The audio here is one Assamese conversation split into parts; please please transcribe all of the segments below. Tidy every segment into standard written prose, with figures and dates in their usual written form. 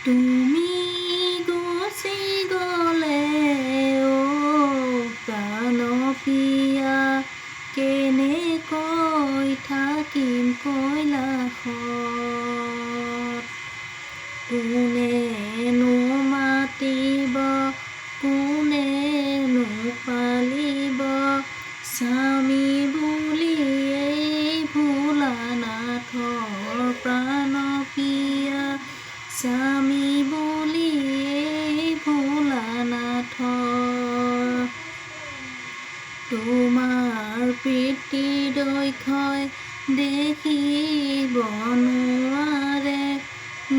তুমি গুচি গ'লে প্ৰাণ প্ৰিয়া কেনেকৈ থাকিম কৈলাশত কোনেনো মাতিব কোনেনো পালিব স্বামী বুলি এই ভোলানাথৰ প্ৰাণ প্ৰিয়া স্বামী বুলি এই ভোলানাথৰ তোমাৰ প্ৰীতি দৈক্ষয় দেখিব নোৱাৰে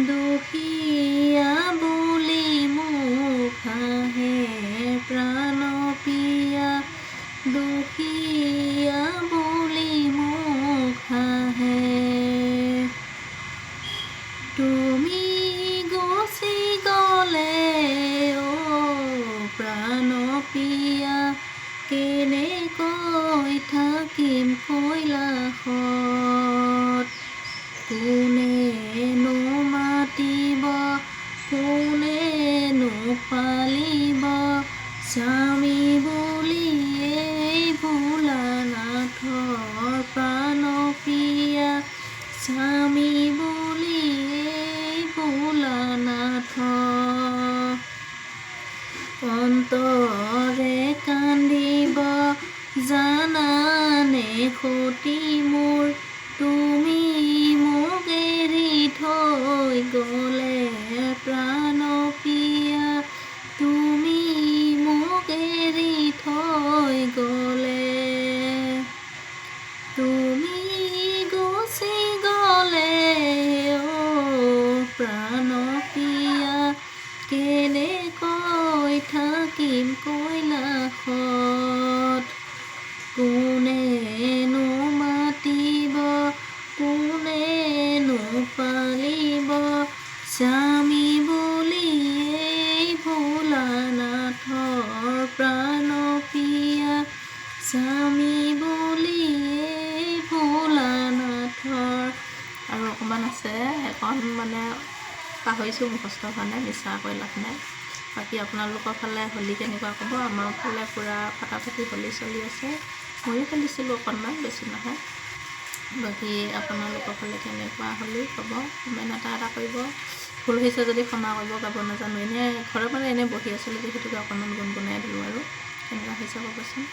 দুখীয়া বুলি মোক হাঁহে প্ৰাণ প্ৰিয়া দুখীয়া বুলি মোক হাঁহে তুমি গুচি গ'লে প্ৰাণ প্ৰিয়া কেনেকৈ থাকিম কৈলাশত কোনেনো মাতিব কোনেনো পালিব স্বামী বুলি এই ভোলানাথৰ প্ৰাণ প্ৰিয়া স্বামী বুলি এই ভোলানাথৰ অন্তৰে কান্দিব জানানে সতী মোৰ তুমি মোক এৰি থৈ গ'লে প্ৰাণ প্ৰিয়া তুমি মোক এৰি থৈ গ'লে তুমি গুচি গ'লে প্ৰাণ প্ৰিয়া কেনেকৈ থাকিম কৈলাশত কোনেনো মাতিব কোনেনো পালিব স্বামী বুলি এই ভোলানাথৰ প্ৰাণ প্ৰিয়া স্বামী বুলি এই ভোলানাথৰ আৰু অকণমান আছে এখন মানে পাহৰিছোঁ মুখস্থৰ কাৰণে মিছা কৈ লাভ নাই বাকী আপোনালোকৰ ফালে হোলী কেনেকুৱা ক'ব আমাৰ ফালে পূৰা ফাটাফাটি হোলী চলি আছে ময়ো খেলিছিলোঁ অকণমান বেছি নহয় বাকী আপোনালোকৰ ফালে কেনেকুৱা হোলী ক'ব কমেণ্ট এটা কৰিব ভুল হৈছে যদি ক্ষমা কৰিব গাব নাজানো এনেই ঘৰত মানে এনেই বহি আছিলোঁ যিহেতুকে অকণমান গুণগুণাই দিলোঁ আৰু কেনেকুৱা হৈছে ক'বচোন।